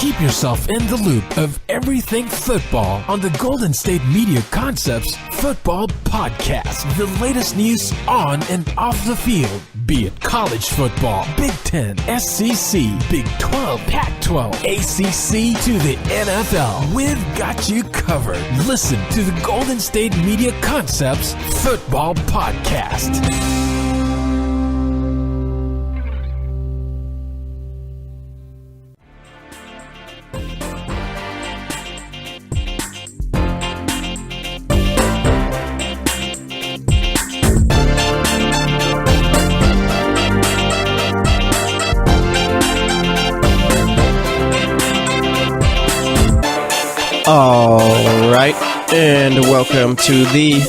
Keep yourself in the loop of everything football on the Golden State Media Concepts Football Podcast. The latest news on and off the field, be it college football, Big Ten, SEC, Big 12, Pac-12, ACC to the NFL. We've got you covered. Listen to the Golden State Media Concepts Football Podcast. All right, and welcome to the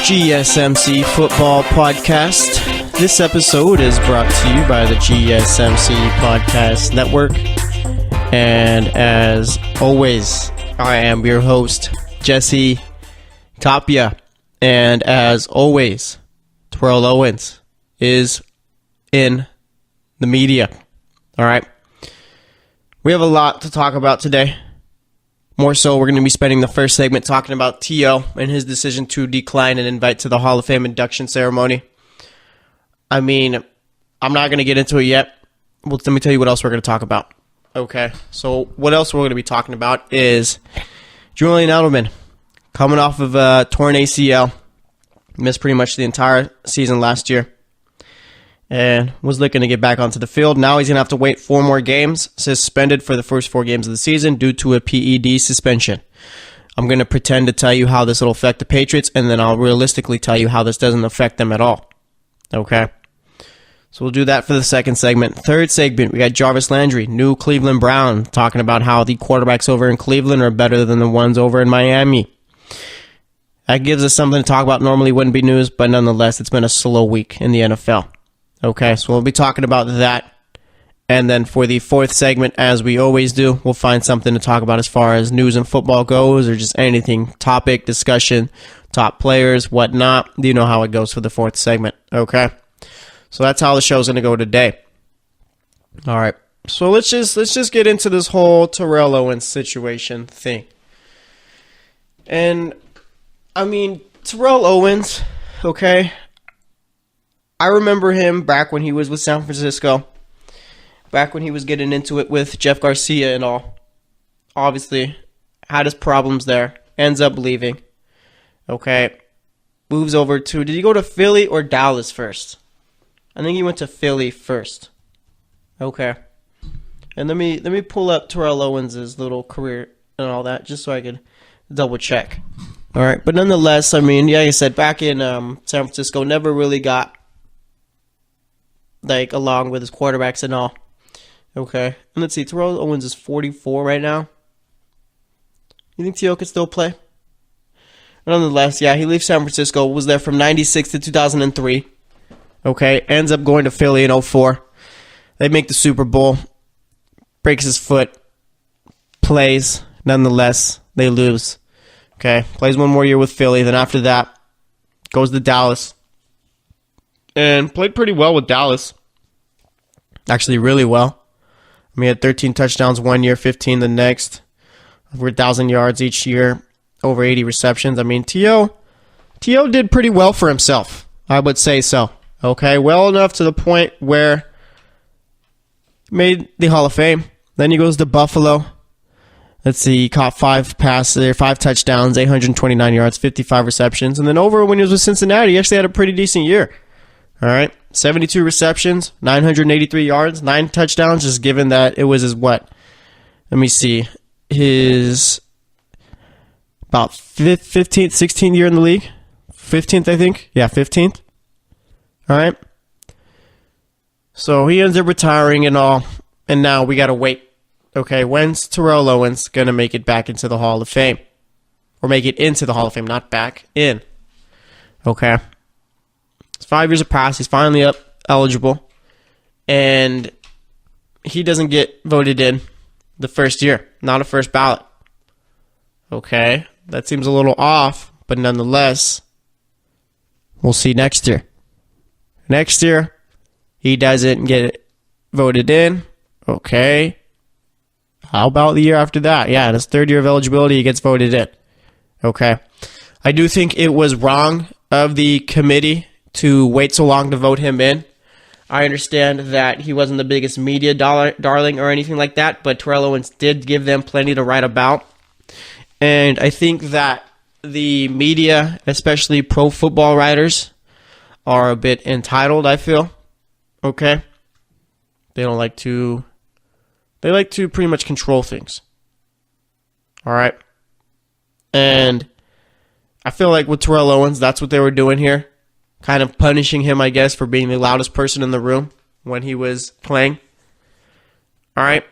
GSMC Football Podcast. This episode is brought to you by the GSMC Podcast Network. And as always, I am your host, Jesse Tapia. And as always, Terrell Owens is in the media. All right, we have a lot to talk about today. More so, we're going to be spending the first segment talking about T.O. and his decision to decline an invite to the Hall of Fame induction ceremony. I mean, I'm not going to get into it yet. Well, let me tell you what else we're going to talk about. Okay, so what else we're going to be talking about is Julian Edelman coming off of a torn ACL. Missed pretty much the entire season last year. And was looking to get back onto the field. Now he's going to have to wait 4 more games, suspended for the first 4 games of the season due to a PED suspension. I'm going to pretend to tell you how this will affect the Patriots, and then I'll realistically tell you how this doesn't affect them at all. Okay? So we'll do that for the second segment. Third segment, we got Jarvis Landry, new Cleveland Brown, talking about how the quarterbacks over in Cleveland are better than the ones over in Miami. That gives us something to talk about. Normally wouldn't be news, but nonetheless, it's been a slow week in the NFL. Okay, so we'll be talking about that. And then for the fourth segment, as we always do, we'll find something to talk about as far as news and football goes, or just anything, topic, discussion, top players, whatnot. You know how it goes for the fourth segment, okay? So that's how the show's going to go today. All right, so let's just get into this whole Terrell Owens situation thing. And, I mean, Terrell Owens, okay, I remember him back when he was with San Francisco, back when he was getting into it with Jeff Garcia and all. Obviously, had his problems there, ends up leaving. Okay, moves over to, did he go to Philly or Dallas first? I think he went to Philly first. Okay, and let me pull up Terrell Owens' little career and all that, just so I could double check. All right, but nonetheless, I mean, like I said, back in San Francisco, never really got along with his quarterbacks and all. Okay. And let's see, Terrell Owens is 44 right now. You think T.O. could still play? Nonetheless, yeah, he leaves San Francisco, was there from 96 to 2003. Okay. Ends up going to Philly in 04. They make the Super Bowl. Breaks his foot. Plays. Nonetheless, they lose. Okay. Plays 1 more year with Philly. Then after that, goes to Dallas. And played pretty well with Dallas. Actually, really well. I mean, he had 13 touchdowns 1 year, 15 the next. Over 1,000 yards each year. Over 80 receptions. I mean, T.O. did pretty well for himself. I would say so. Okay, well enough to the point where he made the Hall of Fame. Then he goes to Buffalo. Let's see, he caught 5 passes there, 5 touchdowns, 829 yards, 55 receptions. And then over when he was with Cincinnati, he actually had a pretty decent year. All right, 72 receptions, 983 yards, 9 touchdowns, just given that it was his what? Let me see. His about 15th, 16th year in the league. 15th, I think. Yeah, 15th. All right. So he ends up retiring and all, and now we got to wait. Okay, when's Terrell Owens going to make it back into the Hall of Fame? Or make it into the Hall of Fame, not back in. Okay. 5 years have passed. He's finally eligible. And he doesn't get voted in the first year. Not a first ballot. Okay. That seems a little off. But nonetheless, we'll see next year. Next year, he doesn't get voted in. Okay. How about the year after that? Yeah, in his third year of eligibility, he gets voted in. Okay. I do think it was wrong of the committee to wait so long to vote him in. I understand that he wasn't the biggest media darling or anything like that, but Terrell Owens did give them plenty to write about. And I think that the media, especially pro football writers, are a bit entitled, I feel. Okay? They like to pretty much control things. All right? And I feel like with Terrell Owens, that's what they were doing here. Kind of punishing him, I guess, for being the loudest person in the room when he was playing. All right?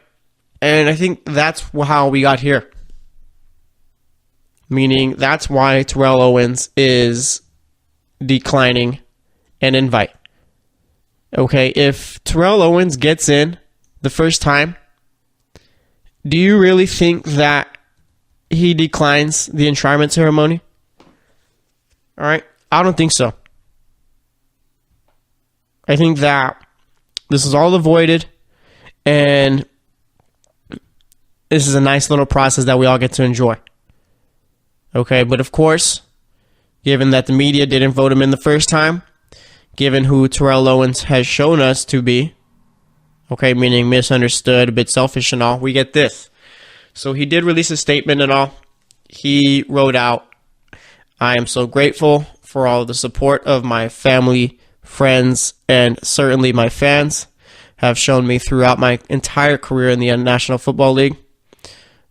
And I think that's how we got here. Meaning that's why Terrell Owens is declining an invite. Okay, if Terrell Owens gets in the first time, do you really think that he declines the enshrinement ceremony? All right, I don't think so. I think that this is all avoided, and this is a nice little process that we all get to enjoy. Okay, but of course, given that the media didn't vote him in the first time, given who Terrell Owens has shown us to be, okay, meaning misunderstood, a bit selfish and all, we get this. So he did release a statement and all. He wrote out, "I am so grateful for all the support of my family, friends, and certainly my fans have shown me throughout my entire career in the National Football League."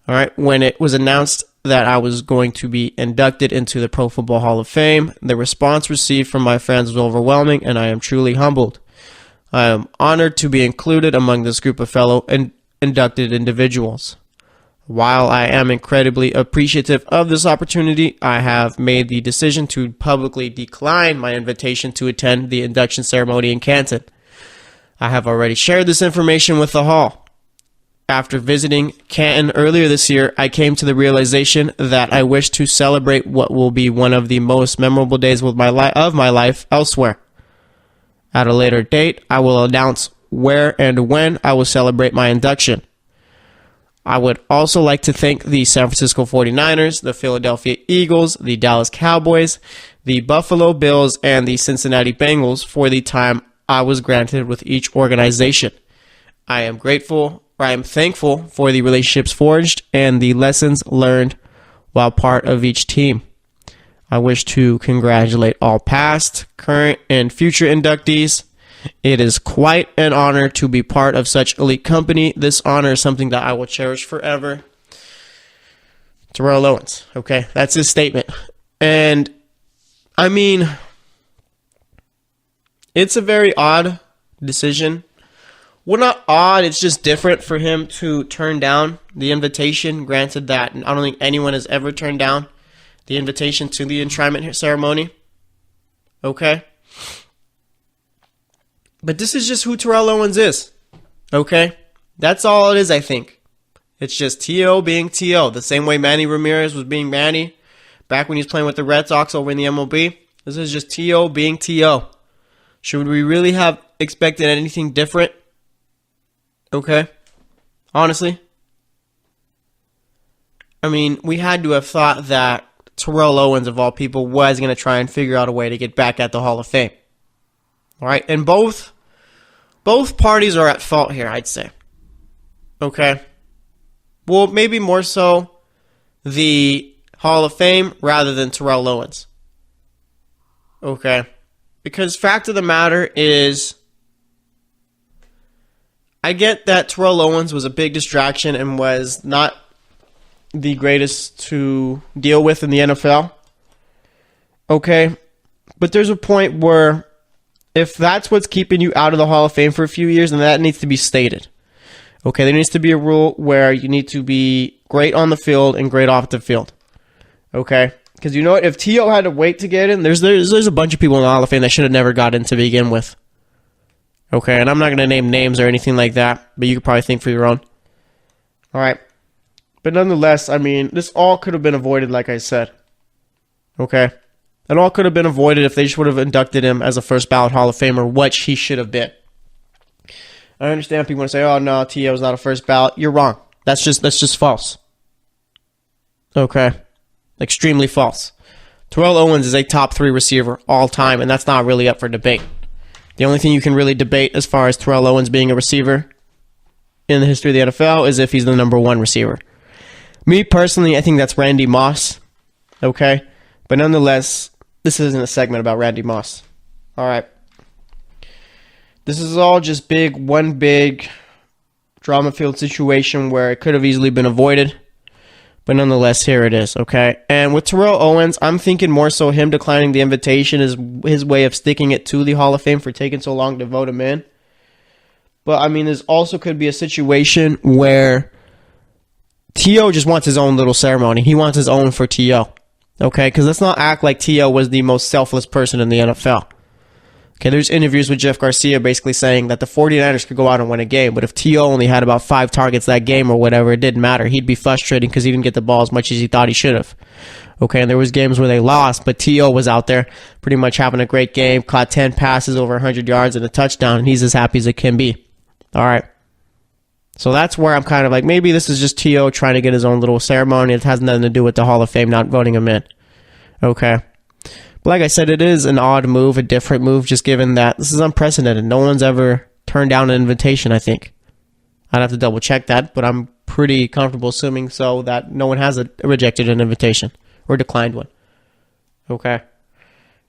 All right, when it was announced that I was going to be inducted into the Pro Football Hall of Fame, the response received from my fans was overwhelming, and I am truly humbled. I am honored to be included among this group of fellow inducted individuals. While I am incredibly appreciative of this opportunity, I have made the decision to publicly decline my invitation to attend the induction ceremony in Canton. I have already shared this information with the Hall. After visiting Canton earlier this year, I came to the realization that I wish to celebrate what will be one of the most memorable days of my life elsewhere. At a later date, I will announce where and when I will celebrate my induction. I would also like to thank the San Francisco 49ers, the Philadelphia Eagles, the Dallas Cowboys, the Buffalo Bills, and the Cincinnati Bengals for the time I was granted with each organization. I am thankful for the relationships forged and the lessons learned while part of each team. I wish to congratulate all past, current, and future inductees. It is quite an honor to be part of such elite company. This honor is something that I will cherish forever. Terrell Owens. Okay, that's his statement. And, I mean, it's a very odd decision. Well, not odd, it's just different for him to turn down the invitation. Granted that I don't think anyone has ever turned down the invitation to the enshrinement ceremony. Okay? But this is just who Terrell Owens is. Okay? That's all it is, I think. It's just T.O. being T.O. The same way Manny Ramirez was being Manny back when he was playing with the Red Sox over in the MLB. This is just T.O. being T.O. Should we really have expected anything different? Okay? Honestly? I mean, we had to have thought that Terrell Owens, of all people, was going to try and figure out a way to get back at the Hall of Fame. All right? And both parties are at fault here, I'd say. Okay? Well, maybe more so the Hall of Fame rather than Terrell Owens. Okay? Because fact of the matter is, I get that Terrell Owens was a big distraction and was not the greatest to deal with in the NFL. Okay? But there's a point where if that's what's keeping you out of the Hall of Fame for a few years, then that needs to be stated. Okay? There needs to be a rule where you need to be great on the field and great off the field. Okay? Because you know what? If T.O. had to wait to get in, there's a bunch of people in the Hall of Fame that should have never got in to begin with. Okay, and I'm not going to name names or anything like that, but you could probably think for your own. All right. But nonetheless, I mean, this all could have been avoided, like I said. Okay? It all could have been avoided if they just would have inducted him as a first ballot Hall of Famer, which he should have been. I understand people want to say, oh, no, T.O. is not a first ballot. You're wrong. That's just false. Okay? Extremely false. Terrell Owens is a top 3 receiver all time, and that's not really up for debate. The only thing you can really debate as far as Terrell Owens being a receiver in the history of the NFL is if he's the number 1 receiver. Me, personally, I think that's Randy Moss. Okay? But nonetheless, this isn't a segment about Randy Moss. Alright. This is all just one big drama-filled situation where it could have easily been avoided. But nonetheless, here it is, okay? And with Terrell Owens, I'm thinking more so him declining the invitation is his way of sticking it to the Hall of Fame for taking so long to vote him in. But, I mean, there's also could be a situation where T.O. just wants his own little ceremony. He wants his own for T.O., okay? Because let's not act like T.O. was the most selfless person in the NFL. Okay, there's interviews with Jeff Garcia basically saying that the 49ers could go out and win a game, but if T.O. only had about 5 targets that game or whatever, it didn't matter. He'd be frustrating because he didn't get the ball as much as he thought he should have. Okay, and there was games where they lost, but T.O. was out there pretty much having a great game, caught 10 passes over 100 yards and a touchdown, and he's as happy as it can be. All right. So that's where I'm kind of like, maybe this is just T.O. trying to get his own little ceremony. It has nothing to do with the Hall of Fame not voting him in. Okay. But like I said, it is an odd move, a different move, just given that this is unprecedented. No one's ever turned down an invitation, I think. I'd have to double check that, but I'm pretty comfortable assuming so that no one has rejected an invitation or declined one. Okay.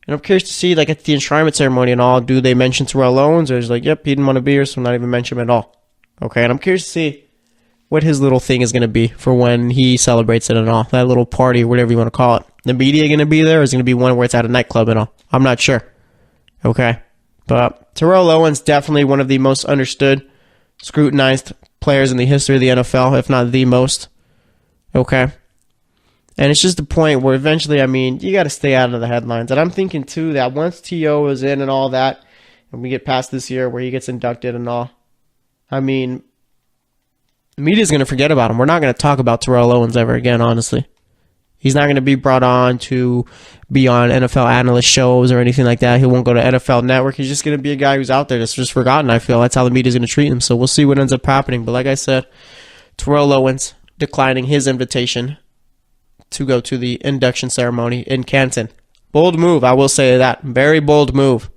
And I'm curious to see, like, at the enshrinement ceremony and all, do they mention Terrell Owens, or is it like, yep, he didn't want to be here, so not even mention him at all. Okay, and I'm curious to see what his little thing is going to be for when he celebrates it and all. That little party, whatever you want to call it. The media going to be there, or is it going to be one where it's at a nightclub and all? I'm not sure. Okay. But Terrell Owens, definitely one of the most understood, scrutinized players in the history of the NFL, if not the most. Okay. And it's just the point where eventually, I mean, you got to stay out of the headlines. And I'm thinking, too, that once T.O. is in and all that, and we get past this year where he gets inducted and all, I mean, the media's going to forget about him. We're not going to talk about Terrell Owens ever again, honestly. He's not going to be brought on to be on NFL analyst shows or anything like that. He won't go to NFL Network. He's just going to be a guy who's out there that's just forgotten, I feel. That's how the media's going to treat him. So we'll see what ends up happening. But like I said, Terrell Owens declining his invitation to go to the induction ceremony in Canton. Bold move, I will say that. Very bold move.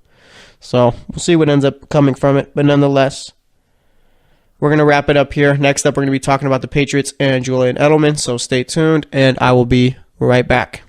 So we'll see what ends up coming from it. But nonetheless, we're going to wrap it up here. Next up, we're going to be talking about the Patriots and Julian Edelman, so stay tuned, and I will be right back.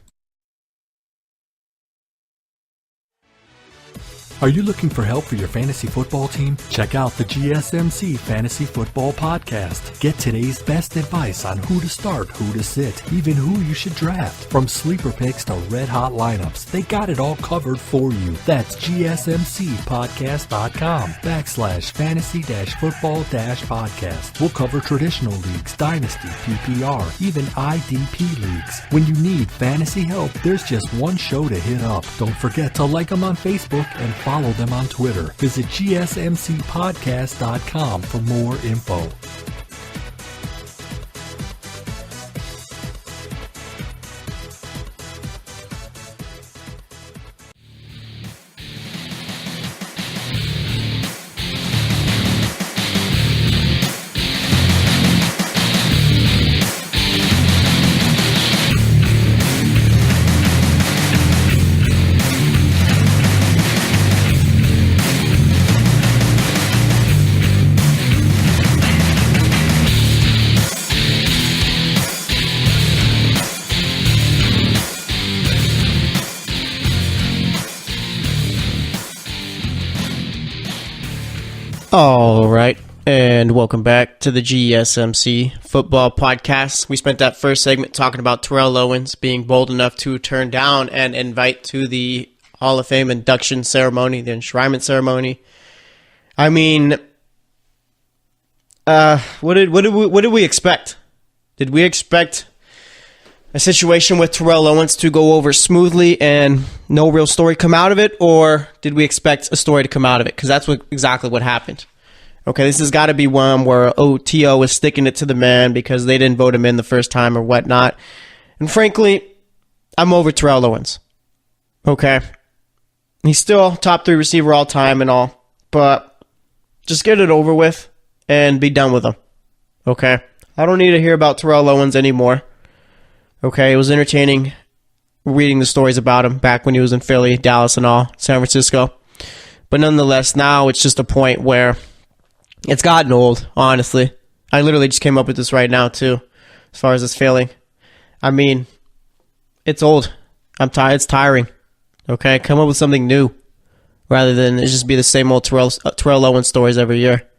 Are you looking for help for your fantasy football team? Check out the GSMC Fantasy Football Podcast. Get today's best advice on who to start, who to sit, even who you should draft. From sleeper picks to red-hot lineups, they got it all covered for you. That's GSMCpodcast.com/fantasy-football-podcast. We'll cover traditional leagues, dynasty, PPR, even IDP leagues. When you need fantasy help, there's just one show to hit up. Don't forget to like them on Facebook and follow them on Twitter. Visit GSMCpodcast.com for more info. All right, and welcome back to the GSMC Football Podcast. We spent that first segment talking about Terrell Owens being bold enough to turn down and invite to the Hall of Fame induction ceremony, the enshrinement ceremony. I mean, what did we expect? Did we expect a situation with Terrell Owens to go over smoothly and no real story come out of it, or did we expect a story to come out of it? Because that's exactly what happened. Okay, this has got to be one where T.O. is sticking it to the man because they didn't vote him in the first time or whatnot. And frankly, I'm over Terrell Owens. Okay? He's still top 3 receiver all time and all, but just get it over with and be done with him. Okay? I don't need to hear about Terrell Owens anymore. Okay, it was entertaining reading the stories about him back when he was in Philly, Dallas, and all, San Francisco. But nonetheless, now it's just a point where it's gotten old, honestly. I literally just came up with this right now, too, as far as this feeling. I mean, it's old. I'm tired. It's tiring. Okay, come up with something new rather than it just be the same old Terrell Owens stories every year.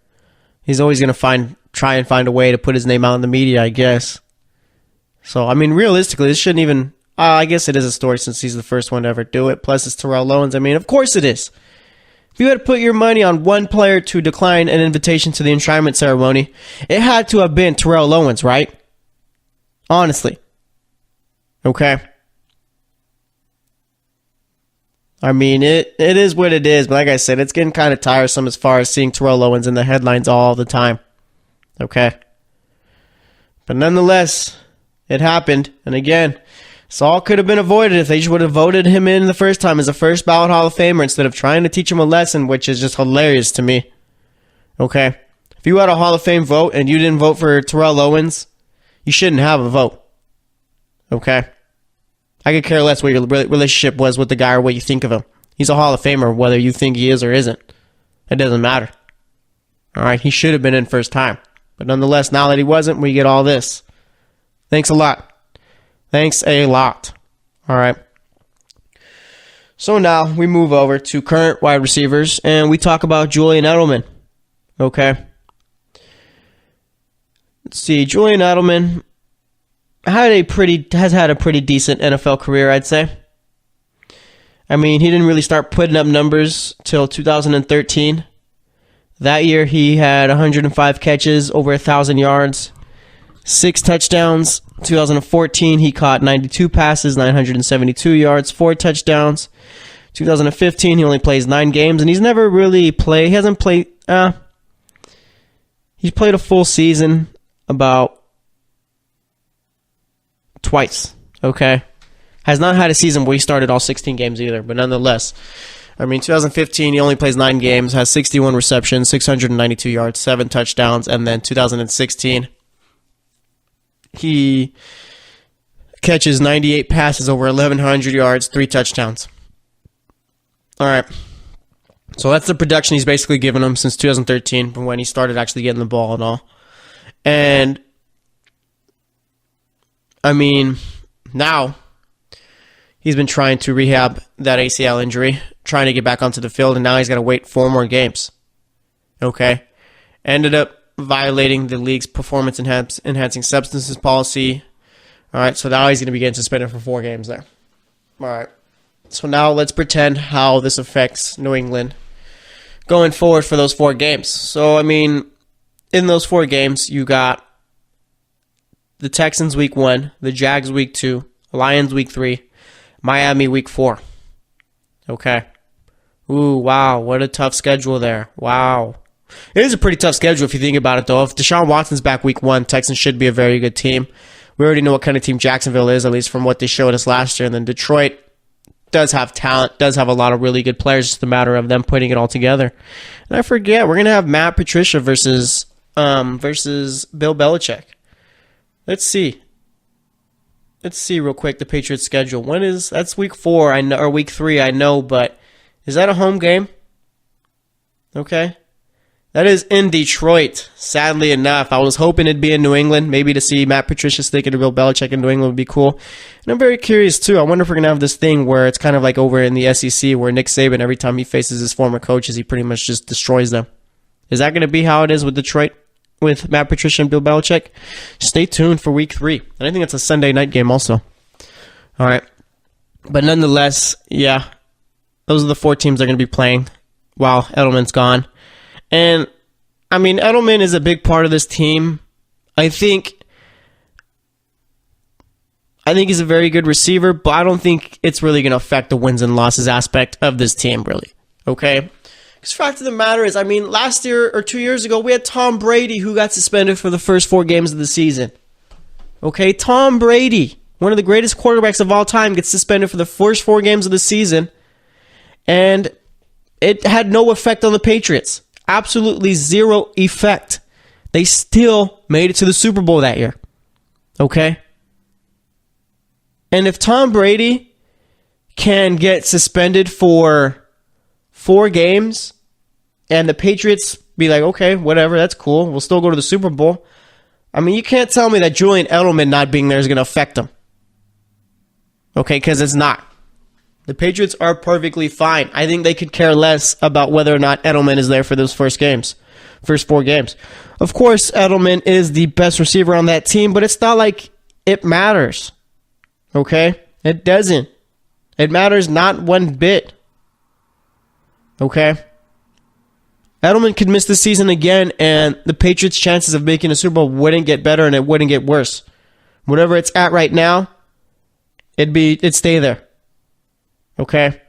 He's always going to try and find a way to put his name out in the media, I guess. So, I mean, realistically, this shouldn't even... I guess it is a story since he's the first one to ever do it. Plus, it's Terrell Owens. I mean, of course it is. If you had to put your money on one player to decline an invitation to the enshrinement ceremony, it had to have been Terrell Owens, right? Honestly. Okay? I mean, it is what it is, but like I said, it's getting kind of tiresome as far as seeing Terrell Owens in the headlines all the time. Okay? But nonetheless, it happened, and again, this all could have been avoided if they just would have voted him in the first time as a first ballot Hall of Famer instead of trying to teach him a lesson, which is just hilarious to me. Okay? If you had a Hall of Fame vote and you didn't vote for Terrell Owens, you shouldn't have a vote. Okay? I could care less what your relationship was with the guy or what you think of him. He's a Hall of Famer, whether you think he is or isn't. It doesn't matter. Alright? He should have been in first time. But nonetheless, now that he wasn't, we get all this. Thanks a lot. Thanks a lot. All right. So now we move over to current wide receivers, and we talk about Julian Edelman. Okay. Let's see. Julian Edelman has had a pretty decent NFL career, I'd say. I mean, he didn't really start putting up numbers till 2013. That year, he had 105 catches, over 1,000 yards, 6 touchdowns. 2014, he caught 92 passes, 972 yards, 4 touchdowns. 2015, he only plays 9 games, and he's never really played. He hasn't played. He's played a full season about twice. Okay, has not had a season where he started all 16 games either. But nonetheless, I mean, 2015, he only plays 9 games, has 61 receptions, 692 yards, 7 touchdowns, and then 2016. He catches 98 passes, over 1,100 yards, 3 touchdowns. All right. So that's the production he's basically given him since 2013, from when he started actually getting the ball and all. And, I mean, now he's been trying to rehab that ACL injury, trying to get back onto the field, and now he's got to wait 4 more games. Okay? Ended up violating the league's performance enhancing substances policy. All right, so now he's going to be getting suspended for 4 games there. All right, so now let's pretend how this affects New England going forward for those 4 games. So, I mean, in those 4 games, you got the Texans week 1, the Jags week 2, Lions week 3, Miami week 4. Okay. Ooh, wow, what a tough schedule there. Wow. It is a pretty tough schedule if you think about it, though. If Deshaun Watson's back week 1, Texans should be a very good team. We already know what kind of team Jacksonville is, at least from what they showed us last year. And then Detroit does have talent, does have a lot of really good players. It's just a matter of them putting it all together. And I forget, we're going to have Matt Patricia versus Bill Belichick. Let's see. Let's see real quick the Patriots' schedule. That's week 4, I know, or week 3, I know, but is that a home game? Okay. That is in Detroit, sadly enough. I was hoping it'd be in New England, maybe to see Matt Patricia sticking to Bill Belichick in New England would be cool. And I'm very curious, too. I wonder if we're going to have this thing where it's kind of like over in the SEC, where Nick Saban, every time he faces his former coaches, he pretty much just destroys them. Is that going to be how it is with Detroit, with Matt Patricia and Bill Belichick? Stay tuned for week 3. And I think it's a Sunday night game also. All right. But nonetheless, yeah, those are the 4 teams they're going to be playing while Edelman's gone. And, I mean, Edelman is a big part of this team. I think he's a very good receiver, but I don't think it's really going to affect the wins and losses aspect of this team, really. Okay? Because the fact of the matter is, I mean, last year or 2 years ago, we had Tom Brady who got suspended for the first 4 games of the season. Okay? Tom Brady, one of the greatest quarterbacks of all time, gets suspended for the first 4 games of the season, and it had no effect on the Patriots. Absolutely zero effect. They still made it to the Super Bowl that year. Okay? And if Tom Brady can get suspended for 4 games and the Patriots be like, okay, whatever, that's cool, we'll still go to the Super Bowl. I mean, you can't tell me that Julian Edelman not being there is going to affect them. Okay, because it's not. The Patriots are perfectly fine. I think they could care less about whether or not Edelman is there for those first 4 games. Of course, Edelman is the best receiver on that team, but it's not like it matters. Okay? It doesn't. It matters not one bit. Okay? Edelman could miss the season again, and the Patriots' chances of making a Super Bowl wouldn't get better, and it wouldn't get worse. Whatever it's at right now, it'd stay there. Okay?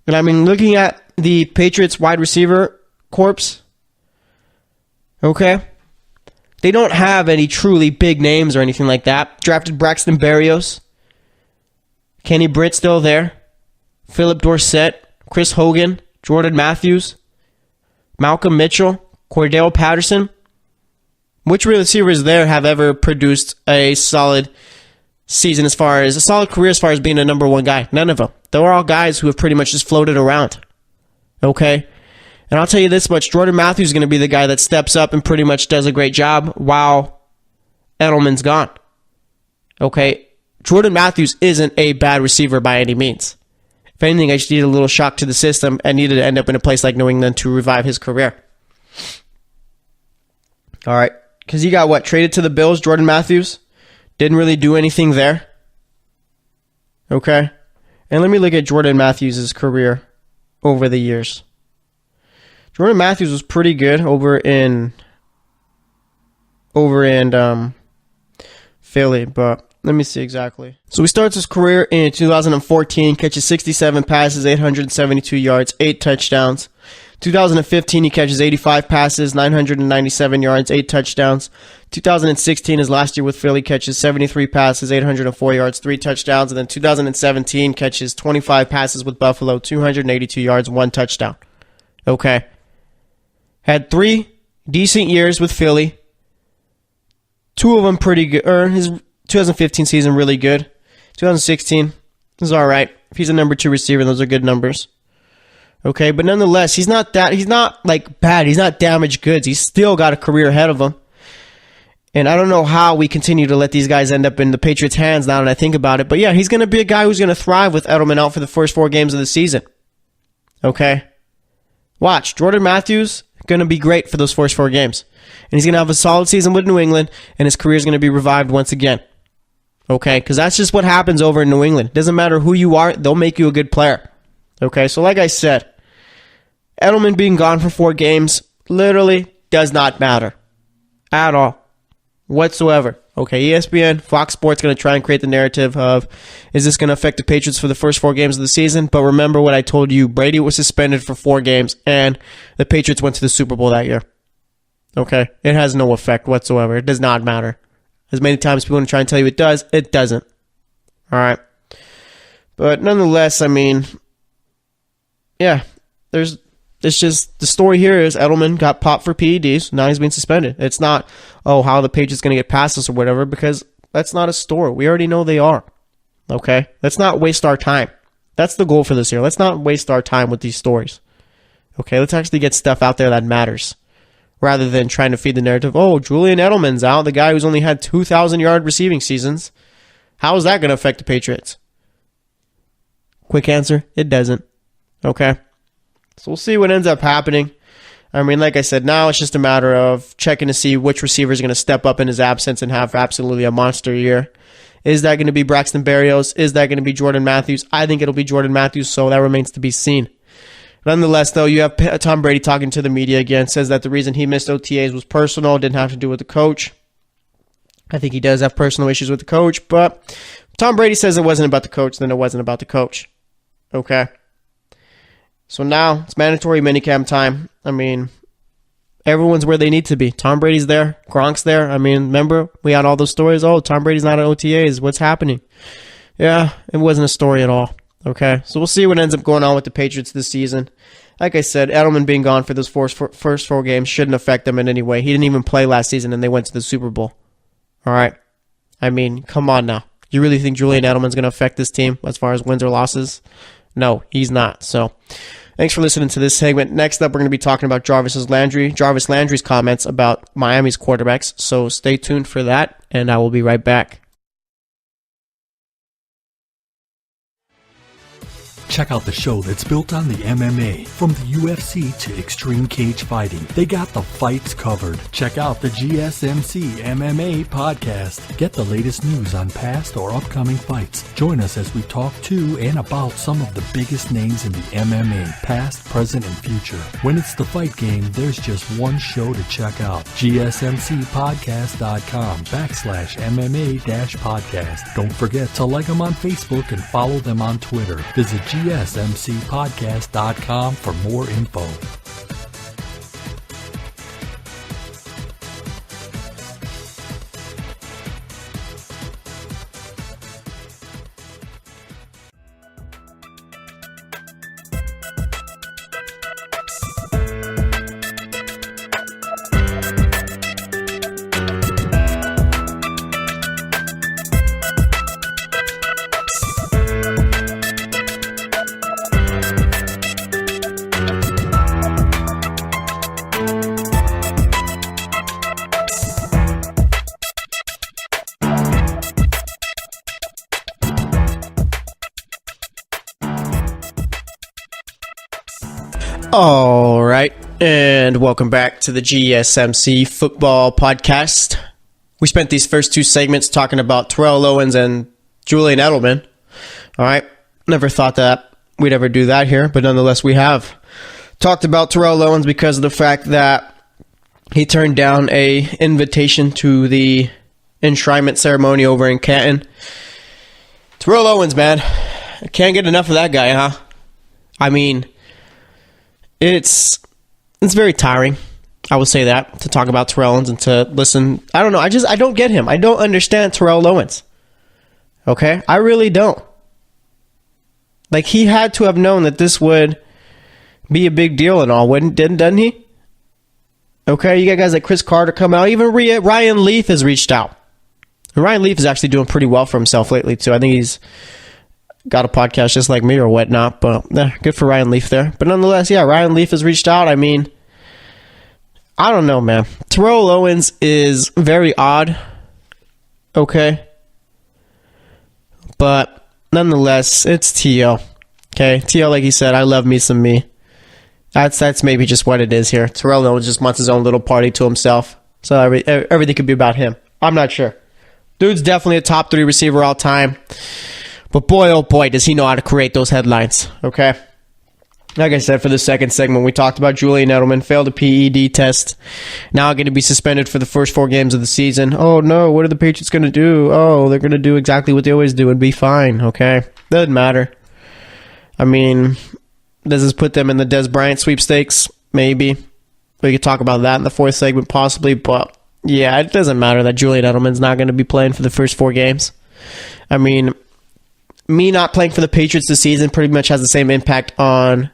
And I mean, looking at the Patriots wide receiver corps, okay, they don't have any truly big names or anything like that. Drafted Braxton Berrios, Kenny Britt still there, Philip Dorsett, Chris Hogan, Jordan Matthews, Malcolm Mitchell, Cordell Patterson. Which receivers there have ever produced a solid season as far as a solid career as far as being a number 1 guy? None of them. They're all guys who have pretty much just floated around. Okay? And I'll tell you this much, Jordan Matthews is going to be the guy that steps up and pretty much does a great job while Edelman's gone. Okay? Jordan Matthews isn't a bad receiver by any means. If anything, I just needed a little shock to the system and needed to end up in a place like New England to revive his career. All right. Because he got what? Traded to the Bills, Jordan Matthews. Didn't really do anything there. Okay. And let me look at Jordan Matthews' career over the years. Jordan Matthews was pretty good over in Philly, but let me see exactly. So he starts his career in 2014, catches 67 passes, 872 yards, 8 touchdowns. 2015, he catches 85 passes, 997 yards, 8 touchdowns. 2016, his last year with Philly, catches 73 passes, 804 yards, 3 touchdowns. And then 2017, catches 25 passes with Buffalo, 282 yards, 1 touchdown. Okay. Had 3 decent years with Philly. 2 of them pretty good. His 2015 season really good. 2016 is all right. If he's a number 2 receiver, those are good numbers. Okay, but nonetheless, he's not like bad. He's not damaged goods. He's still got a career ahead of him. And I don't know how we continue to let these guys end up in the Patriots' hands now that I think about it. But yeah, he's going to be a guy who's going to thrive with Edelman out for the first 4 games of the season. Okay? Watch. Jordan Matthews going to be great for those first 4 games. And he's going to have a solid season with New England, and his career is going to be revived once again. Okay? Because that's just what happens over in New England. It doesn't matter who you are, they'll make you a good player. Okay? So like I said, Edelman being gone for 4 games literally does not matter. At all. Whatsoever. Okay, ESPN, Fox Sports going to try and create the narrative of, is this going to affect the Patriots for the first 4 games of the season? But remember what I told you, Brady was suspended for 4 games, and the Patriots went to the Super Bowl that year. Okay, it has no effect whatsoever. It does not matter. As many times people want to try and tell you it does, it doesn't. All right. But nonetheless, I mean, yeah, it's just, the story here is Edelman got popped for PEDs. Now he's being suspended. It's not, how the Patriots going to get past us or whatever, because that's not a story. We already know they are. Okay? Let's not waste our time. That's the goal for this year. Let's not waste our time with these stories. Okay? Let's actually get stuff out there that matters, rather than trying to feed the narrative, Julian Edelman's out, the guy who's only had 2,000-yard receiving seasons. How is that going to affect the Patriots? Quick answer, it doesn't. Okay? So we'll see what ends up happening. I mean, like I said, now it's just a matter of checking to see which receiver is going to step up in his absence and have absolutely a monster year. Is that going to be Braxton Berrios? Is that going to be Jordan Matthews? I think it'll be Jordan Matthews, so that remains to be seen. Nonetheless, though, you have Tom Brady talking to the media again, says that the reason he missed OTAs was personal, didn't have to do with the coach. I think he does have personal issues with the coach, but Tom Brady says it wasn't about the coach, then it wasn't about the coach. Okay? So now it's mandatory minicamp time. I mean, everyone's where they need to be. Tom Brady's there. Gronk's there. I mean, remember, we had all those stories. Tom Brady's not at OTAs. What's happening? Yeah, it wasn't a story at all. Okay, so we'll see what ends up going on with the Patriots this season. like I said, Edelman being gone for those first 4 games shouldn't affect them in any way. He didn't even play last season, and they went to the Super Bowl. All right? I mean, come on now. You really think Julian Edelman's going to affect this team as far as wins or losses? No, he's not. So, thanks for listening to this segment. Next up, we're going to be talking about Jarvis Landry's comments about Miami's quarterbacks. So, stay tuned for that, and I will be right back. Check out the show that's built on the MMA. From the UFC to extreme cage fighting, they got the fights covered. Check out the GSMC MMA podcast. Get the latest news on past or upcoming fights. Join us as we talk to and about some of the biggest names in the MMA, past, present, and future. When it's the fight game, there's just one show to check out. GSMCpodcast.com/MMA-podcast. Don't forget to like them on Facebook and follow them on Twitter. Visit GSMCpodcast.com for more info. All right, and welcome back to the GSMC Football Podcast. We spent these first 2 segments talking about Terrell Owens and Julian Edelman. All right, never thought that we'd ever do that here, but nonetheless we have talked about Terrell Owens because of the fact that he turned down a invitation to the enshrinement ceremony over in Canton. Terrell Owens, man, I can't get enough of that guy, huh? I mean, it's very tiring, I will say that, to talk about Terrell Owens and to listen. I don't know. I don't get him. I don't understand Terrell Owens. Okay? I really don't. Like, he had to have known that this would be a big deal and all, didn't he? Okay? You got guys like Chris Carter come out. Even Ryan Leaf has reached out. And Ryan Leaf is actually doing pretty well for himself lately, too. I think he's got a podcast just like me or whatnot, but good for Ryan Leaf there. But nonetheless, yeah, Ryan Leaf has reached out. I mean, I don't know, man. Terrell Owens is very odd, okay? But nonetheless, it's T.O., okay? T.O., like he said, I love me some me. That's maybe just what it is here. Terrell Owens just wants his own little party to himself, so everything could be about him. I'm not sure. Dude's definitely a top 3 receiver all time. But boy, oh boy, does he know how to create those headlines, okay? Like I said, for the second segment, we talked about Julian Edelman, failed a PED test, now going to be suspended for the first 4 games of the season. Oh no, what are the Patriots going to do? Oh, they're going to do exactly what they always do and be fine, okay? Doesn't matter. I mean, does this put them in the Des Bryant sweepstakes? Maybe. We could talk about that in the 4th segment, possibly, but yeah, it doesn't matter that Julian Edelman's not going to be playing for the first 4 games. I mean, me not playing for the Patriots this season pretty much has the same impact on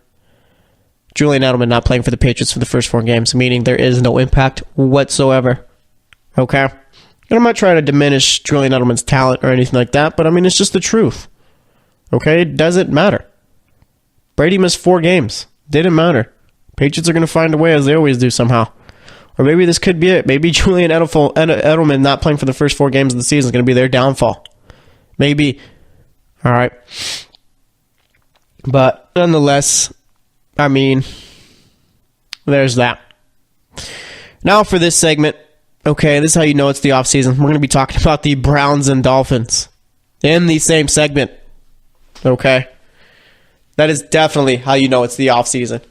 Julian Edelman not playing for the Patriots for the first 4 games, meaning there is no impact whatsoever. Okay? And I'm not trying to diminish Julian Edelman's talent or anything like that, but I mean, it's just the truth. Okay? It doesn't matter. Brady missed 4 games. Didn't matter. Patriots are going to find a way, as they always do somehow. Or maybe this could be it. Maybe Julian Edelman not playing for the first 4 games of the season is going to be their downfall. Maybe. All right. But nonetheless, I mean, there's that. Now for this segment, okay, this is how you know it's the offseason. We're going to be talking about the Browns and Dolphins in the same segment. Okay? That is definitely how you know it's the offseason.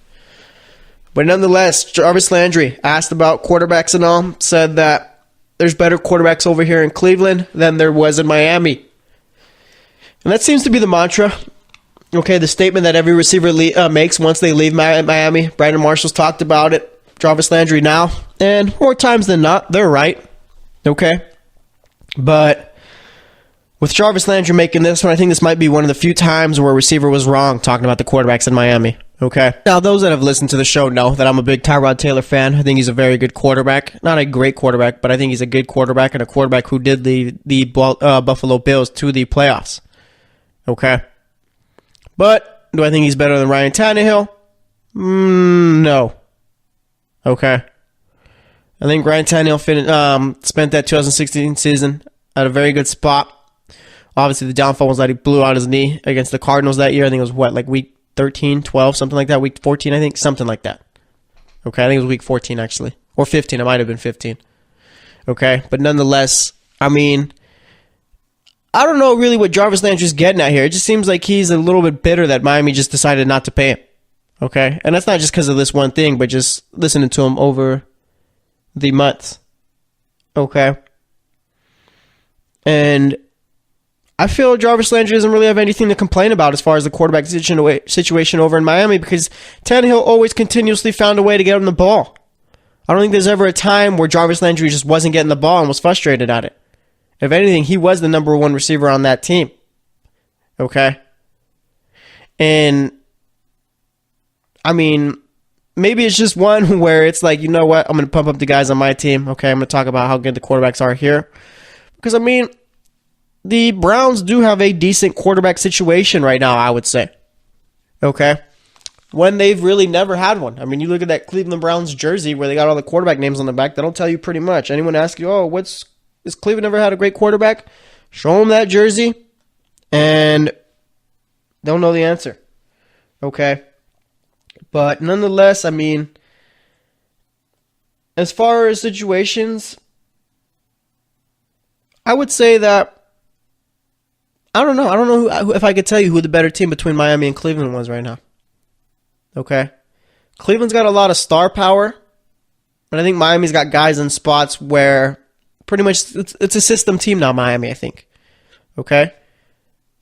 But nonetheless, Jarvis Landry asked about quarterbacks and all, said that there's better quarterbacks over here in Cleveland than there was in Miami. And that seems to be the mantra. Okay, the statement that every receiver makes once they leave Miami. Brandon Marshall's talked about it. Jarvis Landry now. And more times than not, they're right. Okay? But with Jarvis Landry making this one, I think this might be one of the few times where a receiver was wrong talking about the quarterbacks in Miami. Okay. Now, those that have listened to the show know that I'm a big Tyrod Taylor fan. I think he's a very good quarterback. Not a great quarterback, but I think he's a good quarterback and a quarterback who did the Buffalo Bills to the playoffs. Okay. But do I think he's better than Ryan Tannehill? No. Okay. I think Ryan Tannehill spent that 2016 season at a very good spot. Obviously, the downfall was that he blew out his knee against the Cardinals that year. I think it was, week 13, 12, something like that. Week 14, I think. Something like that. Okay, I think it was week 14, actually. Or 15. It might have been 15. Okay, but nonetheless, I mean, I don't know really what Jarvis Landry's getting at here. It just seems like he's a little bit bitter that Miami just decided not to pay him. Okay, and that's not just because of this one thing, but just listening to him over the months. Okay. And I feel Jarvis Landry doesn't really have anything to complain about as far as the quarterback situation over in Miami because Tannehill always continuously found a way to get him the ball. I don't think there's ever a time where Jarvis Landry just wasn't getting the ball and was frustrated at it. If anything, he was the number one receiver on that team. Okay? And, I mean, maybe it's just one where it's like, you know what, I'm going to pump up the guys on my team. Okay, I'm going to talk about how good the quarterbacks are here. Because, I mean, the Browns do have a decent quarterback situation right now, I would say. Okay? When they've really never had one. I mean, you look at that Cleveland Browns jersey where they got all the quarterback names on the back. That'll tell you pretty much. Anyone asks you, has Cleveland ever had a great quarterback? Show them that jersey, and they'll know the answer. Okay? But nonetheless, I mean, as far as situations, I would say that I don't know. I don't know if I could tell you who the better team between Miami and Cleveland was right now. Okay? Cleveland's got a lot of star power, but I think Miami's got guys in spots where pretty much it's a system team now, Miami, I think. Okay?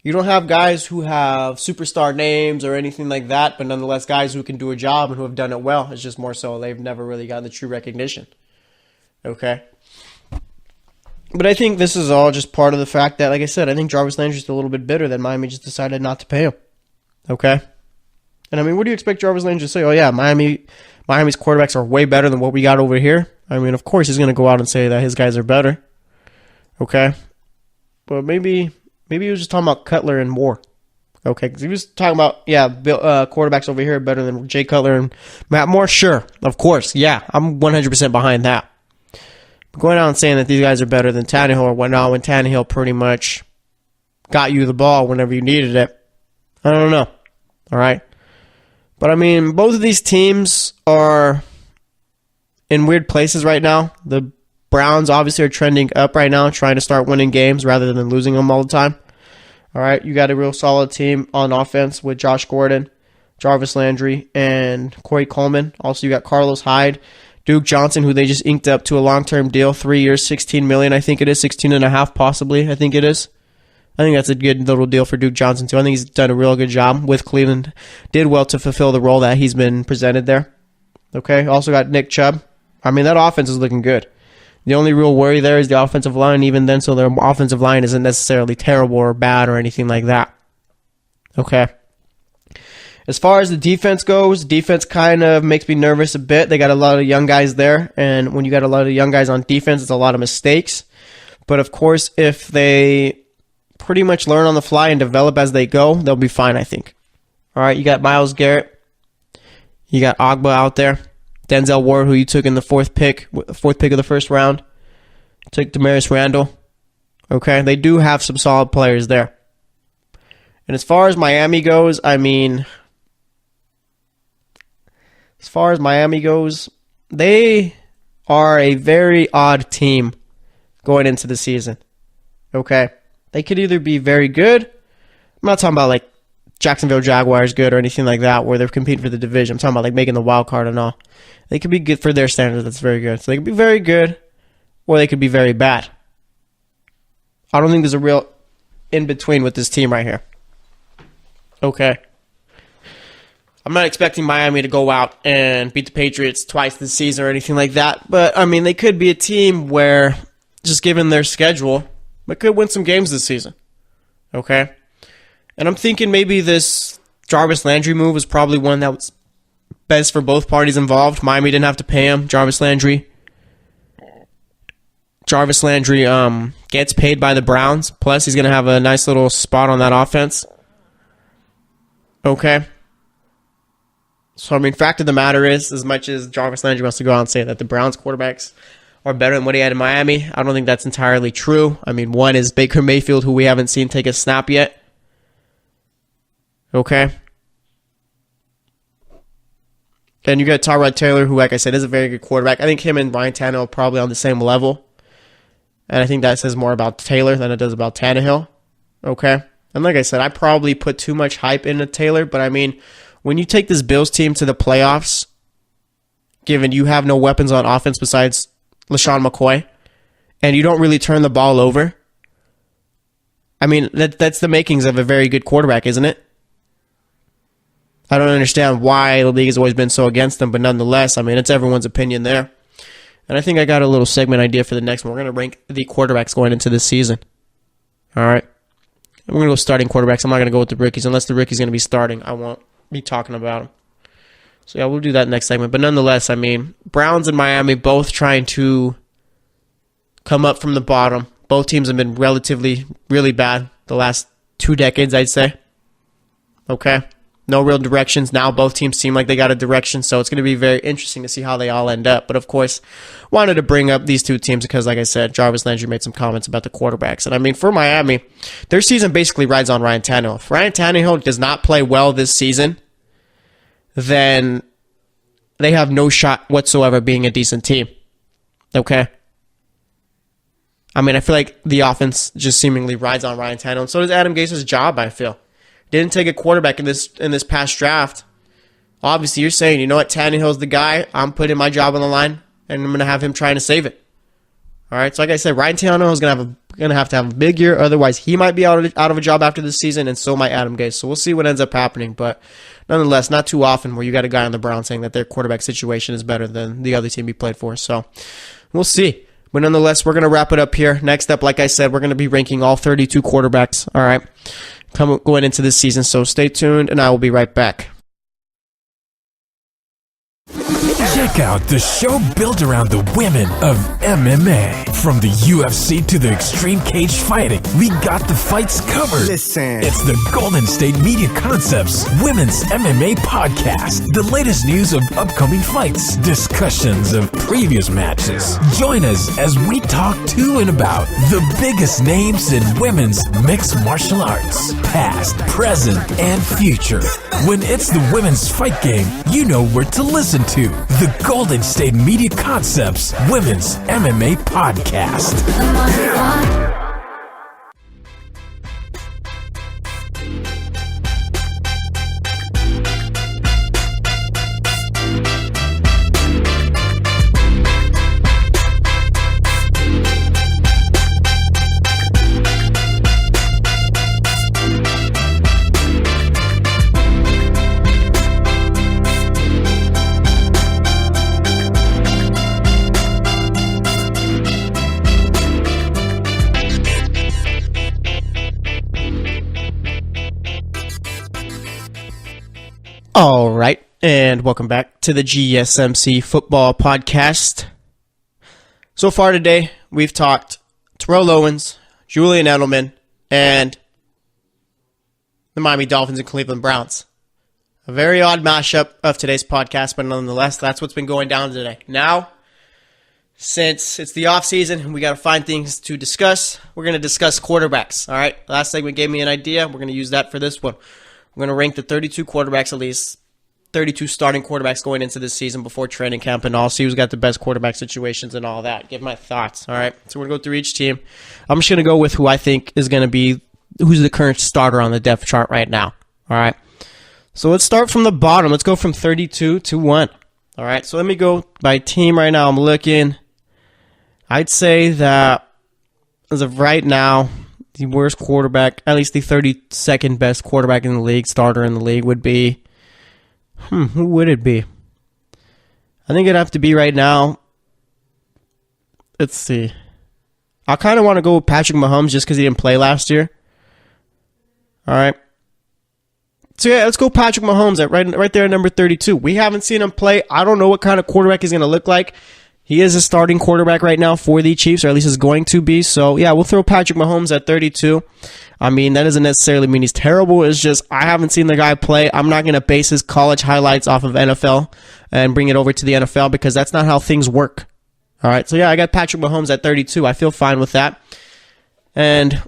You don't have guys who have superstar names or anything like that, but nonetheless guys who can do a job and who have done it well. It's just more so they've never really gotten the true recognition. Okay? But I think this is all just part of the fact that, like I said, I think Jarvis Landry's a little bit bitter that Miami just decided not to pay him. Okay? And I mean, what do you expect Jarvis Landry to say? Oh yeah, Miami's quarterbacks are way better than what we got over here. I mean, of course he's going to go out and say that his guys are better. Okay? But maybe he was just talking about Cutler and Moore. Okay, because he was talking about, quarterbacks over here are better than Jay Cutler and Matt Moore. Sure, of course, yeah, I'm 100% behind that. But going out and saying that these guys are better than Tannehill or whatnot when Tannehill pretty much got you the ball whenever you needed it, I don't know. All right? But, I mean, both of these teams are in weird places right now. The Browns obviously are trending up right now, trying to start winning games rather than losing them all the time. All right, you got a real solid team on offense with Josh Gordon, Jarvis Landry, and Corey Coleman. Also, you got Carlos Hyde, Duke Johnson, who they just inked up to a long-term deal, 3 years, $16 million. I think it is, 16.5 possibly. I think it is. I think that's a good little deal for Duke Johnson too. I think he's done a real good job with Cleveland. Did well to fulfill the role that he's been presented there. Okay, also got Nick Chubb. I mean, that offense is looking good. The only real worry there is the offensive line, even then, so their offensive line isn't necessarily terrible or bad or anything like that. Okay. As far as the defense goes, defense kind of makes me nervous a bit. They got a lot of young guys there, and when you got a lot of young guys on defense, it's a lot of mistakes. But, of course, if they pretty much learn on the fly and develop as they go, they'll be fine, I think. All right, you got Myles Garrett. You got Ogba out there. Denzel Ward, who you took in the fourth pick of the first round. Took Damaris Randall. Okay, they do have some solid players there. And as far as Miami goes, I mean, they are a very odd team going into the season. Okay, they could either be very good. I'm not talking about like Jacksonville Jaguars good or anything like that where they're competing for the division. I'm talking about like making the wild card and all. They could be good for their standards. That's very good. So they could be very good or they could be very bad. I don't think there's a real in-between with this team right here. Okay. I'm not expecting Miami to go out and beat the Patriots twice this season or anything like that. But, I mean, they could be a team where, just given their schedule, they could win some games this season. Okay? And I'm thinking maybe this Jarvis Landry move is probably one that was best for both parties involved. Miami didn't have to pay him. Jarvis Landry gets paid by the Browns. Plus, he's going to have a nice little spot on that offense. Okay. So, I mean, fact of the matter is, as much as Jarvis Landry wants to go out and say that the Browns quarterbacks are better than what he had in Miami, I don't think that's entirely true. I mean, one is Baker Mayfield, who we haven't seen take a snap yet. Okay. And you got Tyrod Taylor, who, like I said, is a very good quarterback. I think him and Ryan Tannehill are probably on the same level. And I think that says more about Taylor than it does about Tannehill. Okay. And like I said, I probably put too much hype into Taylor, but I mean, when you take this Bills team to the playoffs, given you have no weapons on offense besides LaShawn McCoy, and you don't really turn the ball over, I mean, that's the makings of a very good quarterback, isn't it? I don't understand why the league has always been so against them, but nonetheless, I mean, it's everyone's opinion there. And I think I got a little segment idea for the next one. We're going to rank the quarterbacks going into this season. All right. We're going to go starting quarterbacks. I'm not going to go with the rookies. Unless the rookie's going to be starting, I won't be talking about them. So, yeah, we'll do that next segment. But nonetheless, I mean, Browns and Miami both trying to come up from the bottom. Both teams have been relatively really bad the last 2 decades, I'd say. Okay. No real directions. Now both teams seem like they got a direction, so it's going to be very interesting to see how they all end up. But, of course, wanted to bring up these two teams because, like I said, Jarvis Landry made some comments about the quarterbacks. And, I mean, for Miami, their season basically rides on Ryan Tannehill. If Ryan Tannehill does not play well this season, then they have no shot whatsoever being a decent team. Okay? I mean, I feel like the offense just seemingly rides on Ryan Tannehill, and so does Adam Gase's job, I feel. Didn't take a quarterback in this past draft. Obviously, you're saying, you know what, Tannehill's the guy. I'm putting my job on the line, and I'm going to have him trying to save it. All right, so like I said, Ryan Tannehill is going to have to have a big year. Otherwise, he might be out of a job after this season, and so might Adam Gase. So we'll see what ends up happening. But nonetheless, not too often where you got a guy on the Browns saying that their quarterback situation is better than the other team he played for. So we'll see. But nonetheless, we're going to wrap it up here. Next up, like I said, we're going to be ranking all 32 quarterbacks. All right. Going into this season, so stay tuned, and I will be right back. Check out the show built around the women of MMA. From the UFC to the extreme cage fighting, we got the fights covered. Listen. It's the Golden State Media Concepts Women's MMA Podcast. The latest news of upcoming fights, discussions of previous matches. Join us as we talk to and about the biggest names in women's mixed martial arts, past, present, and future. When it's the women's fight game, you know where to listen to. The Golden State Media Concepts Women's MMA Podcast. All right, and welcome back to the GSMC Football Podcast. So far today, we've talked Terrell Owens, Julian Edelman, and the Miami Dolphins and Cleveland Browns. A very odd mashup of today's podcast, but nonetheless, that's what's been going down today. Now, since it's the offseason and we got to find things to discuss, we're going to discuss quarterbacks. All right, last segment gave me an idea. We're going to use that for this one. We're going to rank the 32 quarterbacks, at least 32 starting quarterbacks going into this season before training camp and all. See who's got the best quarterback situations and all that. Give my thoughts. All right. So we're going to go through each team. I'm just going to go with who I think is going to be, who's the current starter on the depth chart right now. All right. So let's start from the bottom. Let's go from 32 to 1. All right. So let me go by team right now. I'm looking. I'd say that as of right now, the worst quarterback, at least the 32nd best quarterback in the league, starter in the league, would be, who would it be? I think it'd have to be right now. Let's see. I kind of want to go with Patrick Mahomes just because he didn't play last year. All right. So yeah, let's go Patrick Mahomes at right there at number 32. We haven't seen him play. I don't know what kind of quarterback he's going to look like. He is a starting quarterback right now for the Chiefs, or at least is going to be. So yeah, we'll throw Patrick Mahomes at 32. I mean, that doesn't necessarily mean he's terrible. It's just I haven't seen the guy play. I'm not going to base his college highlights off of NFL and bring it over to the NFL because that's not how things work. All right, so yeah, I got Patrick Mahomes at 32. I feel fine with that. And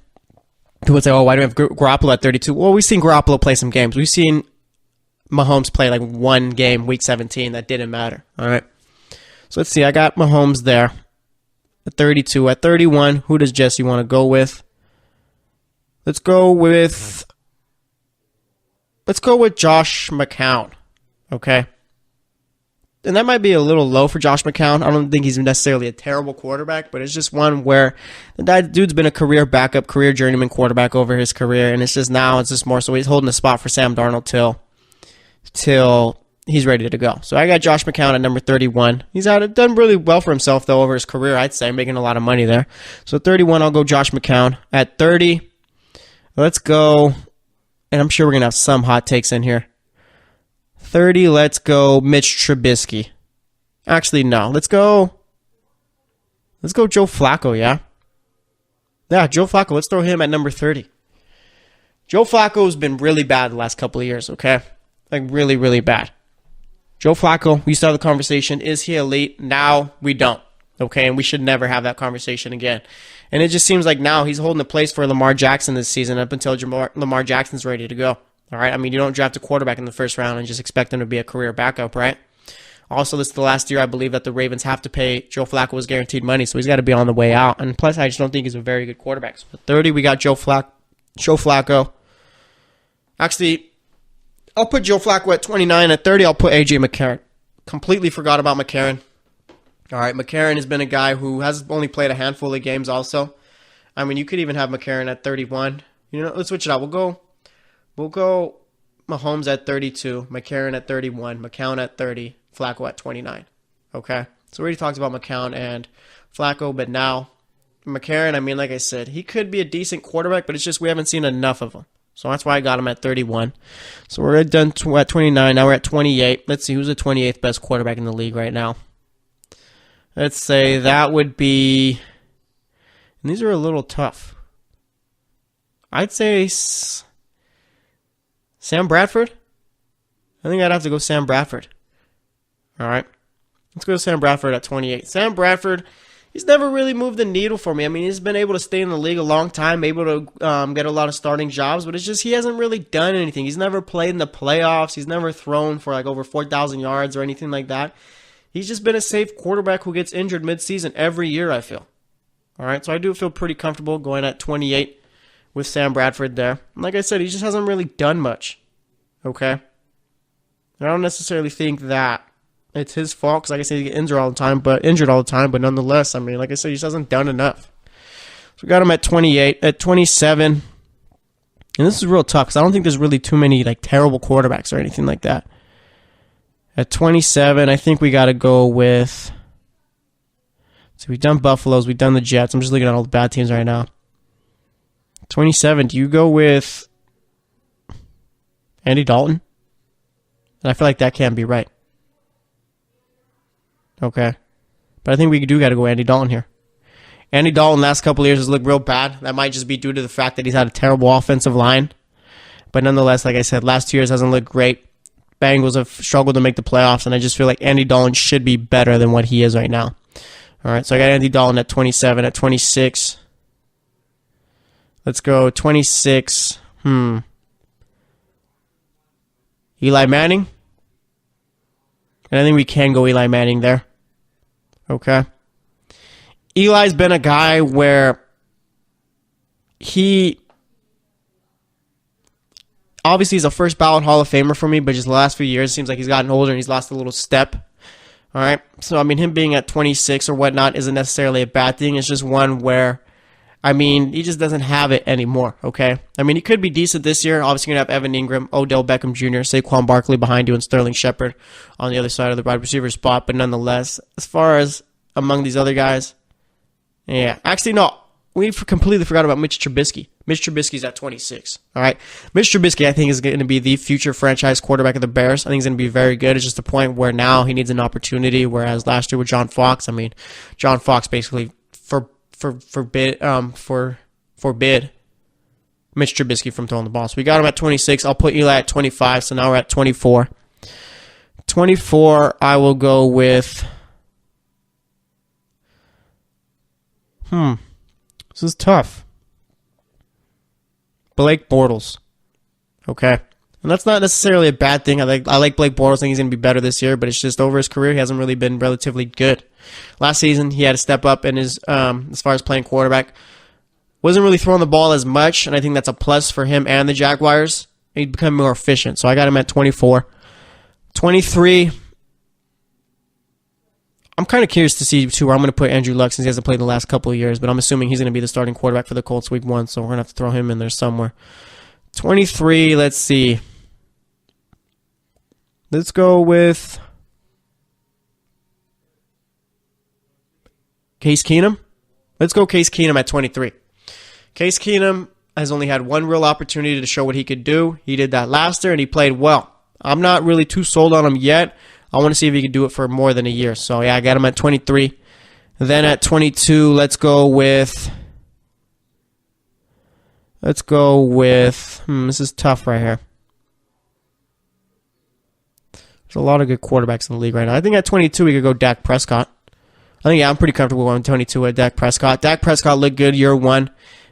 people would say, oh, why do we have Garoppolo at 32? Well, we've seen Garoppolo play some games. We've seen Mahomes play like one game, week 17. That didn't matter. All right. So let's see. I got Mahomes there at 32. At 31, who does Jesse want to go with? Let's go with Josh McCown. Okay. And that might be a little low for Josh McCown. I don't think he's necessarily a terrible quarterback, but it's just one where that dude's been a career backup, career journeyman quarterback over his career, and it's just more so he's holding a spot for Sam Darnold till he's ready to go. So I got Josh McCown at number 31. He's done really well for himself, though, over his career, I'd say, making a lot of money there. So 31, I'll go Josh McCown. At 30, let's go, and I'm sure we're going to have some hot takes in here. 30, let's go Mitch Trubisky. Actually, no. Let's go Joe Flacco, yeah? Yeah, Joe Flacco. Let's throw him at number 30. Joe Flacco's been really bad the last couple of years, okay? Like, really, really bad. Joe Flacco, we used to have the conversation, is he elite? Now we don't, okay? And we should never have that conversation again. And it just seems like now he's holding the place for Lamar Jackson this season up until Lamar Jackson's ready to go. All right, I mean, you don't draft a quarterback in the first round and just expect him to be a career backup, right? Also, this is the last year I believe that the Ravens have to pay Joe Flacco's guaranteed money, so he's got to be on the way out. And plus, I just don't think he's a very good quarterback. So at 30, we got Joe Flacco. Actually, I'll put Joe Flacco at 29. At 30, I'll put A.J. McCarron. Completely forgot about McCarron. All right, McCarron has been a guy who has only played a handful of games also. I mean, you could even have McCarron at 31. You know, let's switch it out. We'll go Mahomes at 32, McCarron at 31, McCown at 30, Flacco at 29. Okay? So we already talked about McCown and Flacco, but now McCarron, I mean, like I said, he could be a decent quarterback, but it's just we haven't seen enough of him. So that's why I got him at 31. So we're done at 29. Now we're at 28. Let's see, who's the 28th best quarterback in the league right now? Let's say that would be, and these are a little tough. I'd say Sam Bradford? I think I'd have to go Sam Bradford. All right. Let's go to Sam Bradford at 28. Sam Bradford, he's never really moved the needle for me. I mean, he's been able to stay in the league a long time, able to get a lot of starting jobs, but it's just he hasn't really done anything. He's never played in the playoffs. He's never thrown for like over 4,000 yards or anything like that. He's just been a safe quarterback who gets injured midseason every year, I feel. All right, so I do feel pretty comfortable going at 28 with Sam Bradford there. And like I said, he just hasn't really done much. Okay? I don't necessarily think that it's his fault, because like I said, he gets injured all the time, but nonetheless, I mean, like I said, he just hasn't done enough. So we got him at 28. At 27, and this is real tough, because I don't think there's really too many like terrible quarterbacks or anything like that. At 27, I think we got to go with, so we've done Buffaloes, we've done the Jets. I'm just looking at all the bad teams right now. 27, do you go with Andy Dalton? And I feel like that can't be right. Okay. But I think we do got to go Andy Dalton here. Andy Dalton last couple of years has looked real bad. That might just be due to the fact that he's had a terrible offensive line. But nonetheless, like I said, last 2 years hasn't looked great. Bengals have struggled to make the playoffs, and I just feel like Andy Dalton should be better than what he is right now. All right, so I got Andy Dalton at 27. At 26, let's go 26. Eli Manning. And I think we can go Eli Manning there. Okay. Eli's been a guy where he obviously he's a first ballot Hall of Famer for me, but just the last few years it seems like he's gotten older and he's lost a little step. All right. So, I mean, him being at 26 or whatnot isn't necessarily a bad thing. It's just one where, I mean, he just doesn't have it anymore, okay? I mean, he could be decent this year. Obviously, you're going to have Evan Ingram, Odell Beckham Jr., Saquon Barkley behind you, and Sterling Shepard on the other side of the wide receiver spot. But nonetheless, as far as among these other guys, yeah. Actually, no. we completely forgot about Mitch Trubisky. Mitch Trubisky's at 26. All right. Mitch Trubisky, I think, is going to be the future franchise quarterback of the Bears. I think he's going to be very good. It's just a point where now he needs an opportunity, whereas last year with John Fox, I mean, John Fox basically forbid Mitch Trubisky from throwing the ball. So we got him at 26. I'll put Eli at 25, so now we're at 24. 24, I will go with... This is tough. Blake Bortles. Okay. And that's not necessarily a bad thing. I like Blake Bortles. I think he's going to be better this year, but it's just over his career, he hasn't really been relatively good. Last season, he had to step up in his as far as playing quarterback. Wasn't really throwing the ball as much, and I think that's a plus for him and the Jaguars. He'd become more efficient, so I got him at 24. 23, I'm kind of curious to see, too, where I'm going to put Andrew Luck since he hasn't played the last couple of years, but I'm assuming he's going to be the starting quarterback for the Colts week 1, so we're going to have to throw him in there somewhere. 23, let's see. Let's go with Case Keenum. Let's go Case Keenum at 23. Case Keenum has only had one real opportunity to show what he could do. He did that last year, and he played well. I'm not really too sold on him yet. I want to see if he can do it for more than a year. So, yeah, I got him at 23. Then at 22, let's go with... this is tough right here. There's a lot of good quarterbacks in the league right now. I think at 22, we could go Dak Prescott. I'm pretty comfortable going 22 at Dak Prescott. Dak Prescott looked good year 1.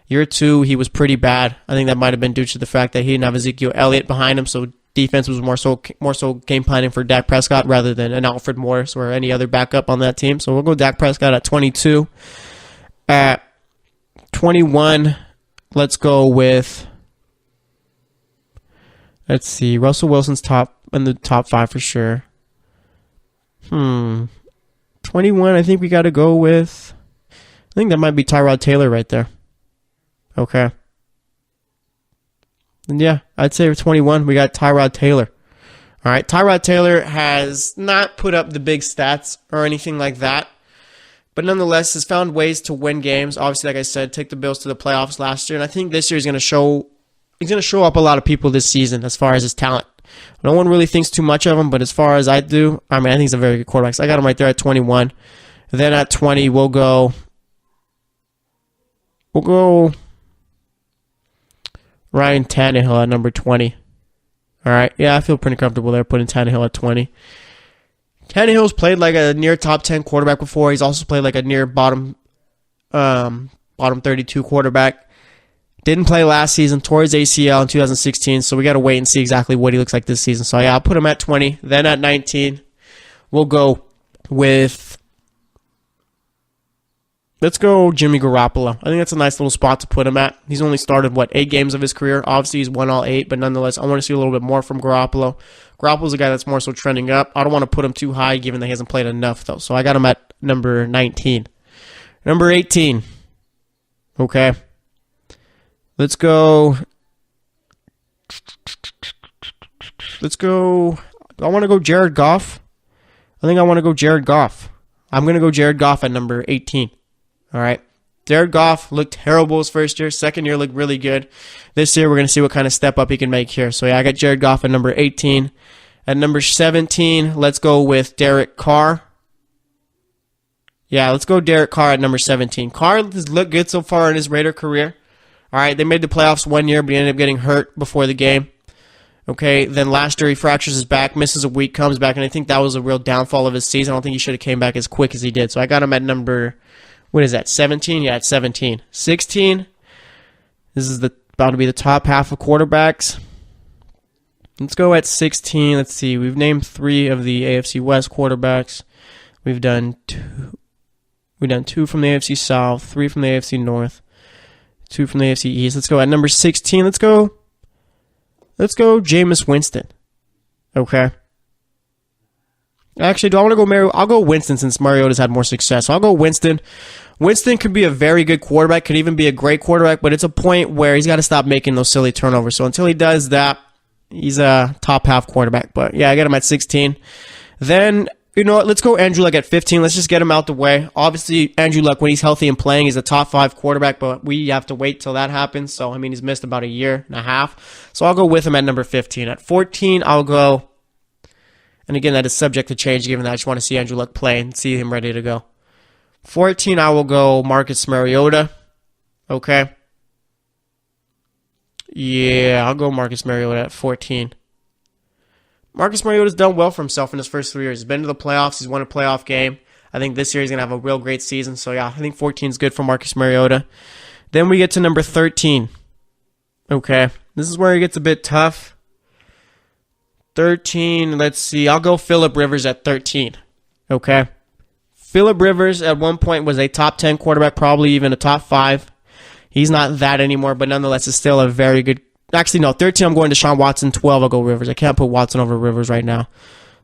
Year 2, he was pretty bad. I think that might have been due to the fact that he didn't have Ezekiel Elliott behind him, so defense was more so game planning for Dak Prescott rather than an Alfred Morris or any other backup on that team. So we'll go Dak Prescott at 22. At 21, let's go with, let's see, Russell Wilson's in the top 5 for sure. 21, I think we got to go with, I think that might be Tyrod Taylor right there. Okay. And yeah, I'd say for 21, we got Tyrod Taylor. All right, Tyrod Taylor has not put up the big stats or anything like that, but nonetheless has found ways to win games. Obviously, like I said, take the Bills to the playoffs last year, and I think this year he's going to show up a lot of people this season as far as his talent. No one really thinks too much of him, but as far as I do, I think he's a very good quarterback. So I got him right there at 21. Then at 20, we'll go Ryan Tannehill at number 20. All right. Yeah, I feel pretty comfortable there putting Tannehill at 20. Tannehill's played like a near top 10 quarterback before. He's also played like a near bottom 32 quarterback. Didn't play last season, tore his ACL in 2016, so we got to wait and see exactly what he looks like this season. So yeah, I'll put him at 20. Then at 19, we'll go with... let's go Jimmy Garoppolo. I think that's a nice little spot to put him at. He's only started, 8 games of his career. Obviously, he's won all 8, but nonetheless, I want to see a little bit more from Garoppolo. Garoppolo's a guy that's more so trending up. I don't want to put him too high, given that he hasn't played enough, though. So I got him at number 19. Number 18. Okay. Let's go. I want to go Jared Goff. I think I want to go Jared Goff. I'm going to go Jared Goff at number 18. All right. Jared Goff looked terrible his first year. Second year looked really good. This year we're going to see what kind of step up he can make here. So yeah, I got Jared Goff at number 18. At number 17, let's go with Derek Carr. Yeah, let's go Derek Carr at number 17. Carr has looked good so far in his Raider career. All right, they made the playoffs one year, but he ended up getting hurt before the game. Okay, then last year he fractures his back, misses a week, comes back, and I think that was a real downfall of his season. I don't think he should have came back as quick as he did. So I got him at number, 17? Yeah, at 17. 16, this is about to be the top half of quarterbacks. Let's go at 16. Let's see, we've named 3 of the AFC West quarterbacks. We've done 2 from the AFC South, 3 from the AFC North, 2 from the AFC East. Let's go at number 16. Let's go Jameis Winston. Okay. Actually, do I want to go Mario? I'll go Winston since Mariota's had more success. So I'll go Winston. Winston could be a very good quarterback, could even be a great quarterback, but it's a point where he's got to stop making those silly turnovers. So until he does that, he's a top half quarterback. But yeah, I got him at 16. Then You know what? Let's go Andrew Luck at 15. Let's just get him out the way. Obviously, Andrew Luck, when he's healthy and playing, he's a top 5 quarterback, but we have to wait till that happens. So, I mean, he's missed about a year and a half. So, I'll go with him at number 15. At 14, I'll go, and again, that is subject to change, given that I just want to see Andrew Luck play and see him ready to go. 14, I will go Marcus Mariota. Okay. Yeah, I'll go Marcus Mariota at 14. Marcus Mariota's done well for himself in his first 3 years. He's been to the playoffs. He's won a playoff game. I think this year he's going to have a real great season. So, yeah, I think 14 is good for Marcus Mariota. Then we get to number 13. Okay. This is where it gets a bit tough. 13, let's see. I'll go Phillip Rivers at 13. Okay. Phillip Rivers at one point was a top 10 quarterback, probably even a top 5. He's not that anymore, but nonetheless is still a very good. Actually, no, 13 I'm going to Deshaun Watson. 12 I'll go Rivers. I can't put Watson over Rivers right now.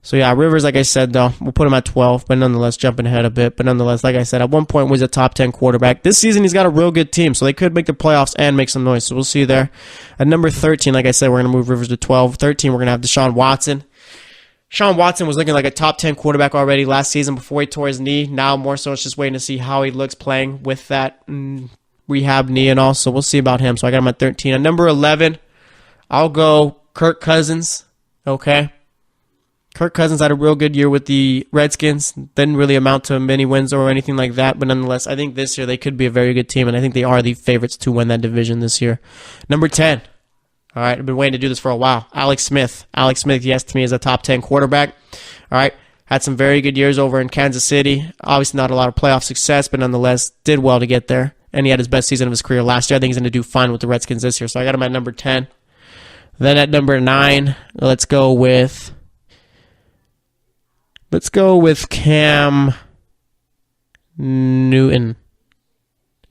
So, yeah, Rivers, like I said, though, we'll put him at 12, but nonetheless, jumping ahead a bit. But nonetheless, like I said, at one point was a top 10 quarterback. This season, he's got a real good team, so they could make the playoffs and make some noise. So, we'll see there. At number 13, like I said, we're going to move Rivers to 12. 13, we're going to have Deshaun Watson. Deshaun Watson was looking like a top 10 quarterback already last season before he tore his knee. Now, more so, it's just waiting to see how he looks playing with that rehab knee and all. So, we'll see about him. So, I got him at 13. At number 11, I'll go Kirk Cousins. Okay. Kirk Cousins had a real good year with the Redskins. Didn't really amount to many wins or anything like that, but nonetheless, I think this year they could be a very good team, and I think they are the favorites to win that division this year. Number 10. All right, I've been waiting to do this for a while. Alex Smith. Alex Smith, yes, to me is a top 10 quarterback. All right, had some very good years over in Kansas City. Obviously not a lot of playoff success, but nonetheless did well to get there, and he had his best season of his career last year. I think he's going to do fine with the Redskins this year, so I got him at number 10. Then at number 9, let's go with Cam Newton.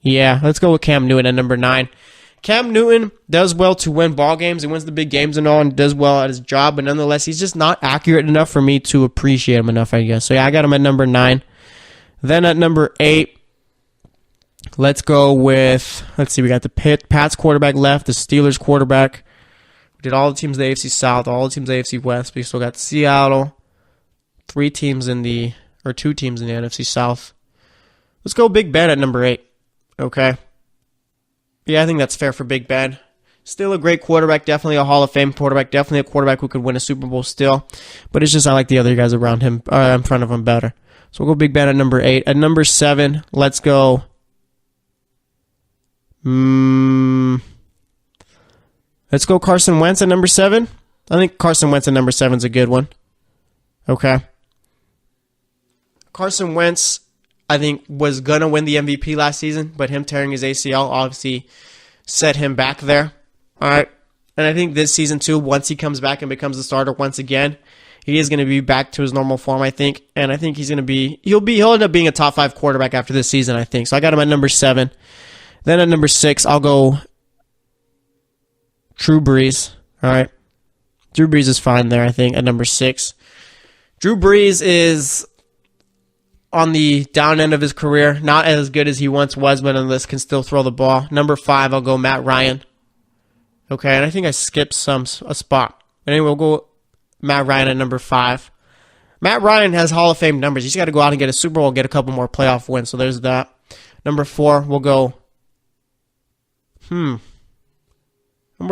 Yeah, let's go with Cam Newton at number 9. Cam Newton does well to win ball games. He wins the big games and all and does well at his job, but nonetheless, he's just not accurate enough for me to appreciate him enough, I guess. So, yeah, I got him at number 9. Then at number 8, let's go with, we got the Pats quarterback left, the Steelers quarterback. We did all the teams in the AFC South, all the teams in the AFC West. We still got Seattle, 2 teams in the NFC South. Let's go Big Ben at number 8. Okay. Yeah, I think that's fair for Big Ben. Still a great quarterback, definitely a Hall of Fame quarterback, definitely a quarterback who could win a Super Bowl still. But it's just I like the other guys around him, in front of him better. So we'll go Big Ben at number 8. At number 7, let's go. Let's go Carson Wentz at number 7. I think Carson Wentz at number 7 is a good one. Okay. Carson Wentz, I think, was going to win the MVP last season, but him tearing his ACL obviously set him back there. All right. And I think this season, too, once he comes back and becomes a starter once again, he is going to be back to his normal form, I think. And I think he'll end up being a top 5 quarterback after this season, I think. So I got him at number 7. Then at number 6, I'll go Drew Brees. All right. Drew Brees is fine there, I think, at number 6. Drew Brees is on the down end of his career. Not as good as he once was, but nonetheless can still throw the ball. Number 5, I'll go Matt Ryan. Okay, and I think I skipped a spot. But anyway, we'll go Matt Ryan at number 5. Matt Ryan has Hall of Fame numbers. He's got to go out and get a Super Bowl, get a couple more playoff wins. So there's that. Number 4, we'll go. Number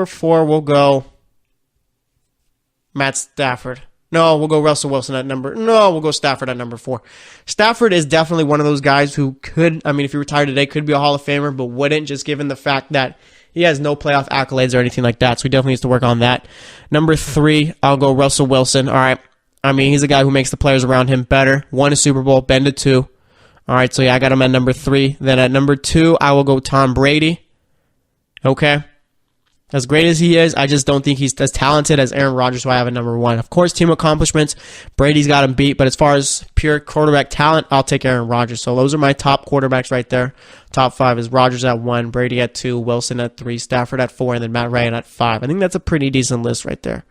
4, we'll go Matt Stafford. No, we'll go Russell Wilson at we'll go Stafford at number 4. Stafford is definitely one of those guys who could, if he retired today, could be a Hall of Famer, but wouldn't, just given the fact that he has no playoff accolades or anything like that, so he definitely needs to work on that. Number 3, I'll go Russell Wilson. All right. He's a guy who makes the players around him better. Won a Super Bowl, been to 2. All right, so yeah, I got him at number 3. Then at number 2, I will go Tom Brady. Okay. As great as he is, I just don't think he's as talented as Aaron Rodgers, who I have at number 1. Of course, team accomplishments, Brady's got him beat, but as far as pure quarterback talent, I'll take Aaron Rodgers. So those are my top quarterbacks right there. Top 5 is Rodgers at 1, Brady at 2, Wilson at 3, Stafford at 4, and then Matt Ryan at 5. I think that's a pretty decent list right there.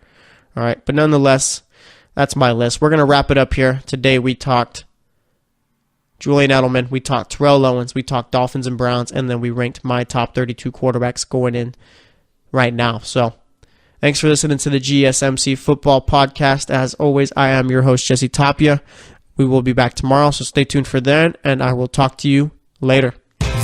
All right, but nonetheless, that's my list. We're going to wrap it up here. Today we talked Julian Edelman, we talked Terrell Owens, we talked Dolphins and Browns, and then we ranked my top 32 quarterbacks going in right now. So thanks for listening to the GSMC Football Podcast. As always, I am your host, Jesse Tapia. We will be back tomorrow, so stay tuned for then, and I will talk to you later.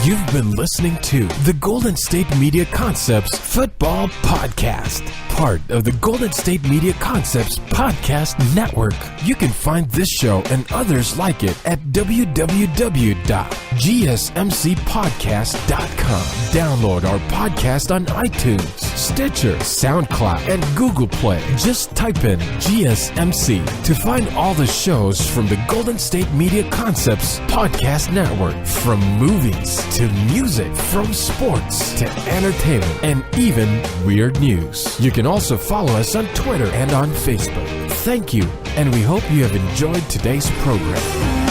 You've been listening to the Golden State Media Concepts Football Podcast, part of the Golden State Media Concepts Podcast Network. You can find this show and others like it at www.gsmcpodcast.com. Download our podcast on iTunes, Stitcher, SoundCloud, and Google Play. Just type in GSMC to find all the shows from the Golden State Media Concepts Podcast Network, from movies to music, from sports to entertainment, and even weird news. You can also follow us on Twitter and on Facebook. Thank you, and we hope you have enjoyed today's program.